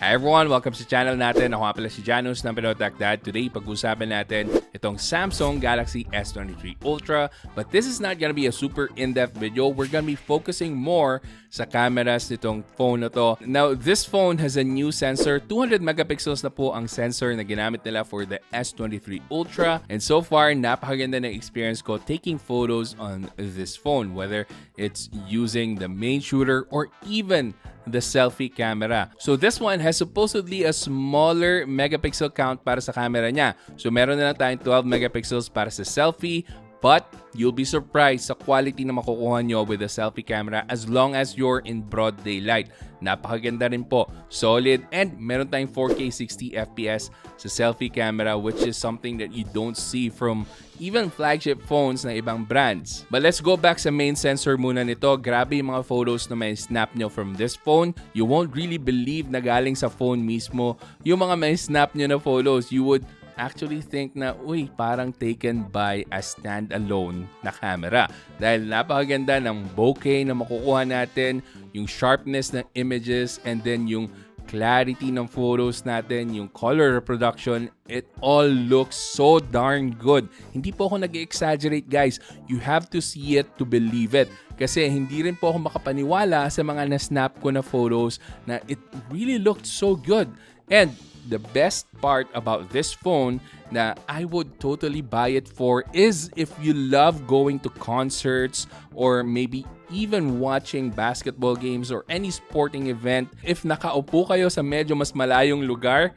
Hi everyone! Welcome sa channel natin. Ako nga pala si Janus ng Pinoy Techdad. Today, pag-usapan natin itong Samsung Galaxy S23 Ultra. But this is not gonna be a super in-depth video. We're gonna be focusing more sa cameras nitong phone na to. Now, this phone has a new sensor. 200 megapixels na po ang sensor na ginamit nila for the S23 Ultra. And so far, napakaganda ng experience ko taking photos on this phone. Whether it's using the main shooter or even the selfie camera. So this one has supposedly a smaller megapixel count para sa camera niya. So meron na lang tayong 12 megapixels para sa selfie, but you'll be surprised sa quality na makukuha nyo with the selfie camera as long as you're in broad daylight. Napakaganda rin po. Solid, and meron tayong 4K 60 FPS sa selfie camera, which is something that you don't see from even flagship phones na ibang brands. But let's go back sa main sensor muna nito. Grabe yung mga photos na may snap nyo from this phone. You won't really believe na galing sa phone mismo yung mga may snap nyo na photos. You would actually think na, uy, parang taken by a standalone na camera. Dahil napakaganda ng bokeh na makukuha natin, yung sharpness ng images, and then yung clarity ng photos natin, yung color reproduction, it all looks so darn good. Hindi po ako nag-exaggerate, guys. You have to see it to believe it. Kasi hindi rin po ako makapaniwala sa mga na-snap ko na photos na it really looked so good. And the best part about this phone na I would totally buy it for is if you love going to concerts or maybe even watching basketball games or any sporting event. If nakaupo kayo sa medyo mas malayong lugar,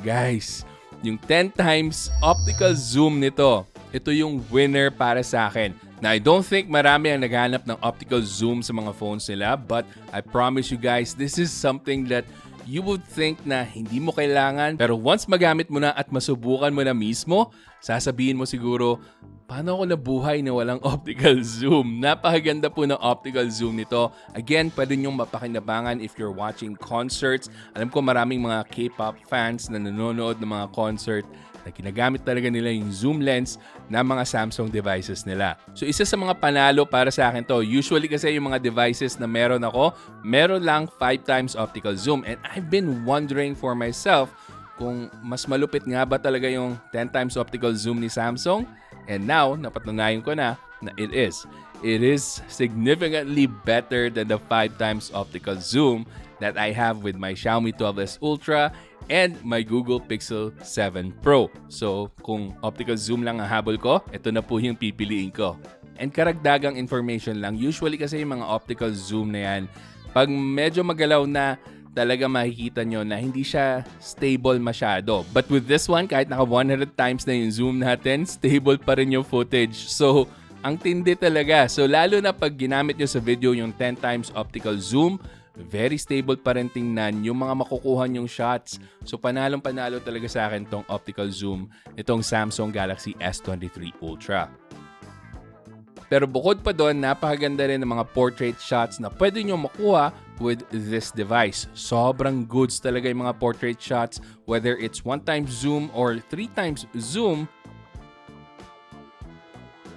guys, yung 10 times optical zoom nito, ito yung winner para sa akin. Now, I don't think marami ang naghanap ng optical zoom sa mga phones nila, but I promise you guys, this is something that you would think na hindi mo kailangan, pero once magamit mo na at masubukan mo na mismo, sasabihin mo siguro, paano ako nabuhay na walang optical zoom? Napakaganda po ng optical zoom nito. Again, pwede nyong mapakinabangan if you're watching concerts. Alam ko maraming mga K-pop fans na nanonood ng mga concert na ginagamit talaga nila yung zoom lens ng mga Samsung devices nila. So isa sa mga panalo para sa akin to. Usually kasi yung mga devices na meron ako, meron lang 5 times optical zoom. And I've been wondering for myself kung mas malupit nga ba talaga yung 10 times optical zoom ni Samsung. And now, napatunayan ko na it is. It is significantly better than the 5 times optical zoom that I have with my Xiaomi 12s Ultra and my Google Pixel 7 Pro. So, kung optical zoom lang ang habol ko, ito na po yung pipiliin ko. And karagdagang information lang, usually kasi yung mga optical zoom na yan, pag medyo magalaw na, talaga makikita nyo na hindi siya stable masyado. But with this one, kahit naka 100 times na yung zoom natin, stable pa rin yung footage. So, ang tindi talaga. So, lalo na pag ginamit nyo sa video yung 10 times optical zoom, very stable pa rin tingnan yung mga makukuha nyong shots. So, panalong-panalo talaga sa akin tong optical zoom itong Samsung Galaxy S23 Ultra. Pero bukod pa doon, napakaganda rin ng mga portrait shots na pwede nyo makuha with this device. Sobrang goods talaga yung mga portrait shots, whether it's 1 times zoom or 3 times zoom.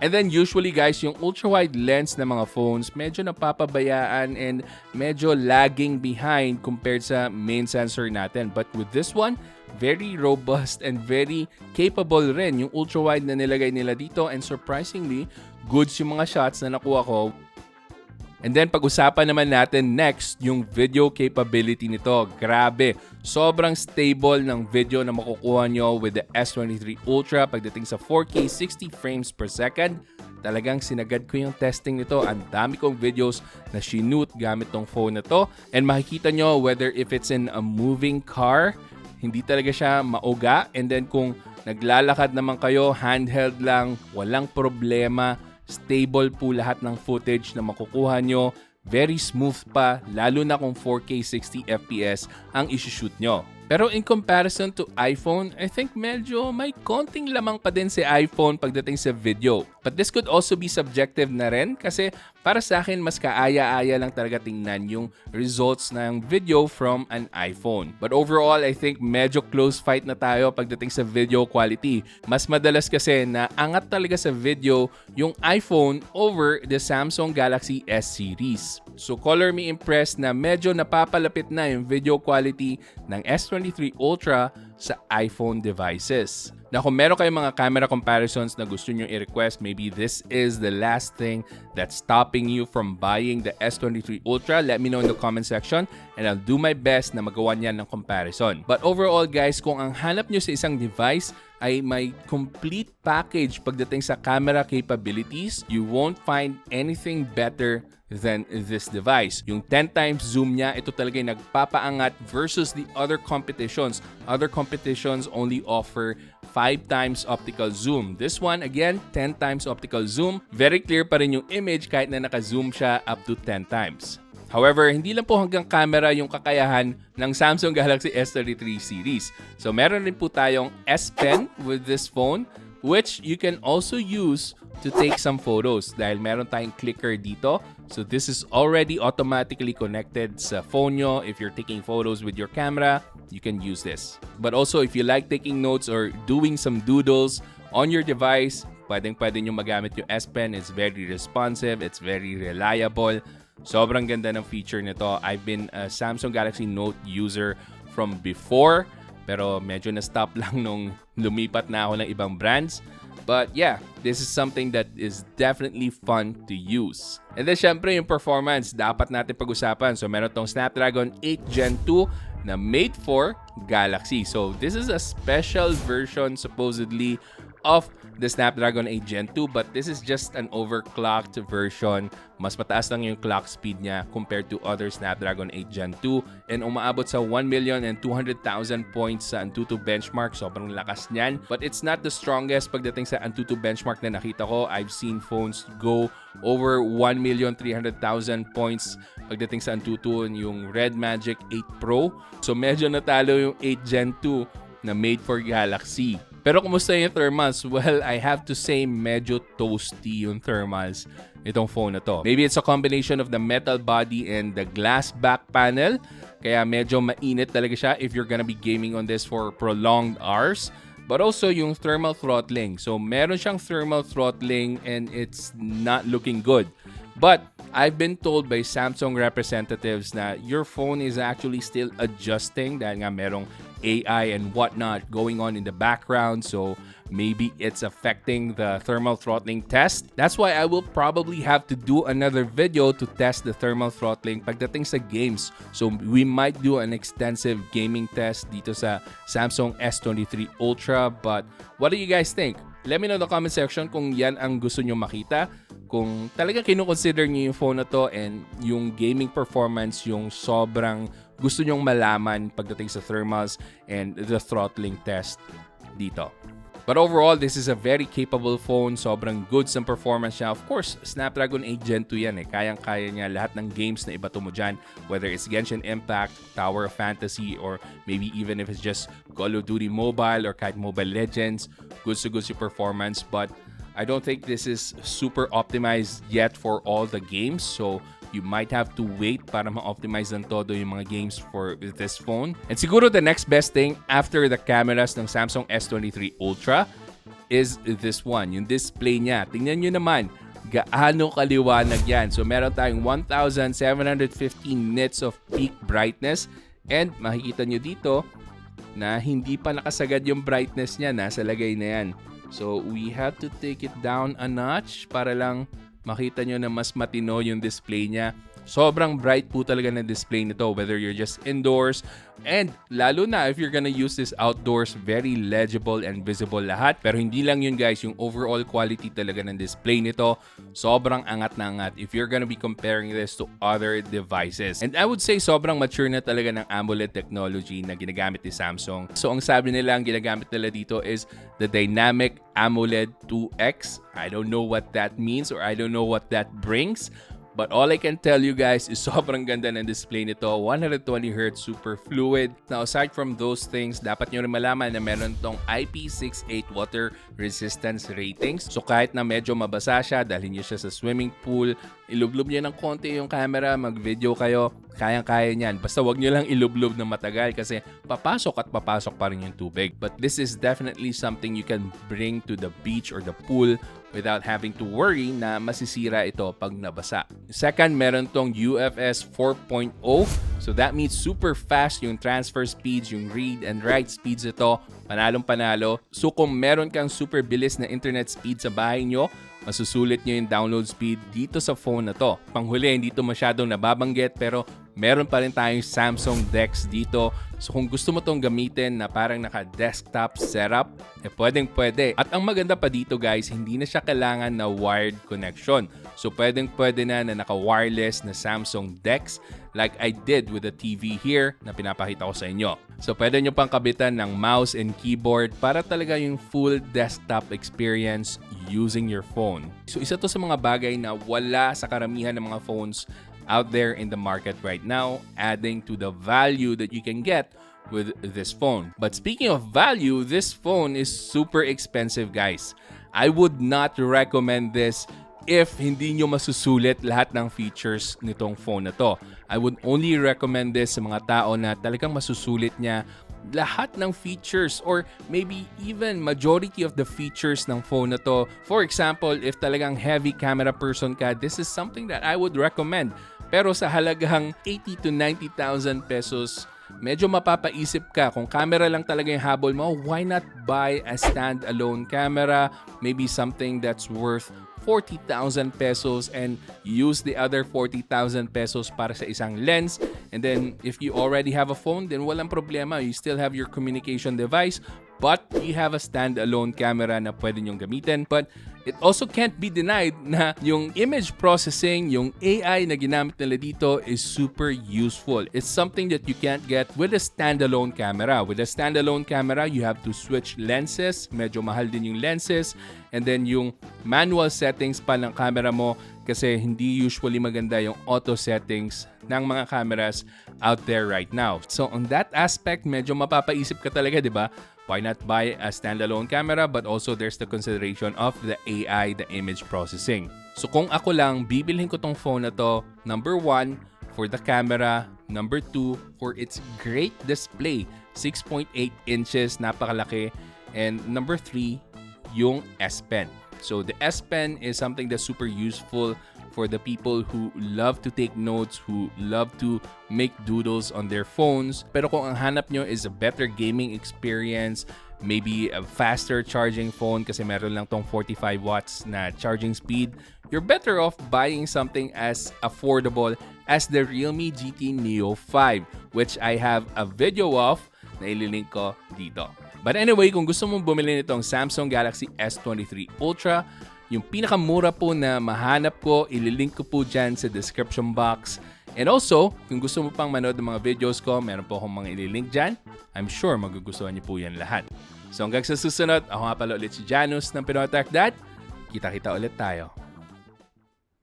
And then usually guys, yung ultra-wide lens ng mga phones, medyo napapabayaan and medyo lagging behind compared sa main sensor natin. But with this one, very robust and very capable rin yung ultra-wide na nilagay nila dito, and surprisingly, goods yung mga shots na nakuha ko. And then pag-usapan naman natin next yung video capability nito. Grabe, sobrang stable ng video na makukuha nyo with the S23 Ultra pagdating sa 4K 60 frames per second. Talagang sinagad ko yung testing nito. Ang dami kong videos na shoot gamit tong phone na to. And makikita nyo whether if it's in a moving car, hindi talaga siya mauga. And then kung naglalakad naman kayo, handheld lang, walang problema. Stable po lahat ng footage na makukuha nyo. Very smooth pa, lalo na kung 4K 60 FPS ang isushoot nyo. Pero in comparison to iPhone, I think medyo may konting lamang pa din si iPhone pagdating sa video. But this could also be subjective na rin kasi para sa akin, mas kaaya-aya lang talaga tingnan yung results ng video from an iPhone. But overall, I think medyo close fight na tayo pagdating sa video quality. Mas madalas kasi na angat talaga sa video yung iPhone over the Samsung Galaxy S series. So color me impressed na medyo napapalapit na yung video quality ng S23 Ultra sa iPhone devices. Na kung meron kayong mga camera comparisons na gusto nyo i-request, maybe this is the last thing that's stopping you from buying the S23 Ultra, let me know in the comment section and I'll do my best na magawa niyan ng comparison. But overall guys, kung ang hanap nyo sa isang device ay may complete package pagdating sa camera capabilities, you won't find anything better than this device. Yung 10 times zoom niya, ito talaga yung nagpapaangat versus the other competitions. Other competitions only offer 5 times optical zoom. This one, again, 10 times optical zoom. Very clear pa rin yung image kahit na naka-zoom siya up to 10 times. However, hindi lang po hanggang camera yung kakayahan ng Samsung Galaxy S23 series. So meron rin po tayong S Pen with this phone, which you can also use to take some photos dahil meron tayong clicker dito. So this is already automatically connected sa phone nyo. If you're taking photos with your camera, you can use this. But also, if you like taking notes or doing some doodles on your device, pwedeng-pwede nyo magamit yung S Pen. It's very responsive. It's very reliable. Sobrang ganda ng feature nito. I've been a Samsung Galaxy Note user from before, pero medyo na-stop lang nung lumipat na ako ng ibang brands. But yeah, this is something that is definitely fun to use. And then syempre yung performance, dapat natin pag-usapan. So meron tong Snapdragon 8 Gen 2 na made for Galaxy. So this is a special version supposedly of the Snapdragon 8 Gen 2, but this is just an overclocked version. Mas mataas lang yung clock speed niya compared to other Snapdragon 8 Gen 2 and umaabot sa 1,200,000 points sa Antutu benchmark. Sobrang lakas niyan. But it's not the strongest pagdating sa Antutu benchmark na nakita ko. I've seen phones go over 1,300,000 points pagdating sa Antutu, yung Red Magic 8 Pro. So medyo natalo yung 8 Gen 2 na made for Galaxy. Pero kumusta yung thermals? Well, I have to say medyo toasty yung thermals itong phone na to. Maybe it's a combination of the metal body and the glass back panel. Kaya medyo mainit talaga siya if you're gonna be gaming on this for prolonged hours. But also yung thermal throttling. So meron siyang thermal throttling and it's not looking good. But I've been told by Samsung representatives na your phone is actually still adjusting dahil nga merong AI and whatnot going on in the background. So maybe it's affecting the thermal throttling test. That's why I will probably have to do another video to test the thermal throttling pagdating sa games. So we might do an extensive gaming test dito sa Samsung S23 Ultra. But what do you guys think? Let me know in the comment section kung yan ang gusto nyo makita. Kung talaga kinukonsider nyo yung phone na to and yung gaming performance yung sobrang gusto nyong malaman pagdating sa thermals and the throttling test dito. But overall, this is a very capable phone. Sobrang good sa performance niya. Of course, Snapdragon 8 Gen 2 yan eh. Kayang-kaya niya lahat ng games na ibato mo dyan. Whether it's Genshin Impact, Tower of Fantasy, or maybe even if it's just Call of Duty Mobile or kahit Mobile Legends. Good sa performance. But I don't think this is super optimized yet for all the games. So you might have to wait para ma-optimize ng todo yung mga games for this phone. And siguro the next best thing after the cameras ng Samsung S23 Ultra is this one, yung display niya. Tingnan nyo naman, gaano kaliwanag yan. So meron tayong 1,715 nits of peak brightness and makikita nyo dito na hindi pa nakasagad yung brightness niya, nasa lagay na yan. So we have to take it down a notch para lang makita nyo na mas matino yung display niya. Sobrang bright po talaga ng display nito whether you're just indoors and lalo na if you're gonna use this outdoors, very legible and visible lahat. Pero hindi lang yun guys, yung overall quality talaga ng display nito sobrang angat na angat if you're gonna be comparing this to other devices. And I would say sobrang mature na talaga ng AMOLED technology na ginagamit ni Samsung. So ang sabi nila ang ginagamit nila dito is the Dynamic AMOLED 2X. I don't know what that means or I don't know what that brings. But all I can tell you guys is sobrang ganda ng display nito. 120Hz, super fluid. Now aside from those things, dapat nyo rin malaman na meron tong IP68 water resistance ratings. So kahit na medyo mabasa siya, dalhin nyo siya sa swimming pool, ilublob nyo ng konti yung camera, mag-video kayo, kayang-kaya niyan. Basta wag nyo lang ilublob na matagal kasi papasok at papasok pa rin yung tubig. But this is definitely something you can bring to the beach or the pool without having to worry na masisira ito pag nabasa. Second, meron tong UFS 4.0. So that means super fast yung transfer speeds, yung read and write speeds ito. Panalong panalo. So kung meron kang super bilis na internet speed sa bahay nyo, masusulit nyo yung download speed dito sa phone na to. Panghuli, hindi ito masyadong nababanggit pero meron pa rin tayong Samsung DeX dito. So kung gusto mo tong gamitin na parang naka-desktop setup, pwedeng-pwede. At ang maganda pa dito guys, hindi na siya kailangan na wired connection. So pwedeng-pwede na naka-wireless na Samsung DeX like I did with the TV here na pinapakita ko sa inyo. So pwede nyo pang kabitan ng mouse and keyboard para talaga yung full desktop experience using your phone. So isa to sa mga bagay na wala sa karamihan ng mga phones out there in the market right now, adding to the value that you can get with this phone. But speaking of value, this phone is super expensive guys. I would not recommend this if hindi nyo masusulit lahat ng features nitong phone na to. I would only recommend this sa mga tao na talagang masusulit niya lahat ng features or maybe even majority of the features ng phone na to. For example, if talagang heavy camera person ka, this is something that I would recommend. Pero sa halagang 80 to 90,000 pesos, medyo mapapaisip ka kung camera lang talaga yung habol mo, why not buy a standalone camera, maybe something that's worth 40,000 pesos and use the other 40,000 pesos para sa isang lens. And then if you already have a phone, then walang problema. You still have your communication device, but you have a standalone camera na pwede nyong gamitin. But it also can't be denied na yung image processing, yung AI na ginamit nila dito is super useful. It's something that you can't get with a standalone camera. With a standalone camera, you have to switch lenses. Medyo mahal din yung lenses. And then yung manual settings pa ng camera mo kasi hindi usually maganda yung auto settings ng mga cameras out there right now. So on that aspect, medyo mapapaisip ka talaga, di ba? Why not buy a standalone camera? But also there's the consideration of the AI, the image processing. So kung ako lang, bibilhin ko tong phone na to, number 1, for the camera. Number 2, for its great display. 6.8 inches, napakalaki. And number 3, yung S Pen. So the S Pen is something that's super useful for the people who love to take notes, who love to make doodles on their phones. Pero kung ang hanap nyo is a better gaming experience, maybe a faster charging phone kasi meron lang tong 45 watts na charging speed, you're better off buying something as affordable as the Realme GT Neo 5, which I have a video of na ililink ko dito. But anyway, kung gusto mong bumili nitong Samsung Galaxy S23 Ultra, yung pinakamura po na mahanap ko, ililink ko po dyan sa description box. And also, kung gusto mo pang manood ng mga videos ko, meron po akong mga ililink dyan. I'm sure magugustuhan niyo po yan lahat. So hanggang sa susunod, ako nga pala ulit si Janus ng Pinoy Techdad. Kita-kita ulit tayo.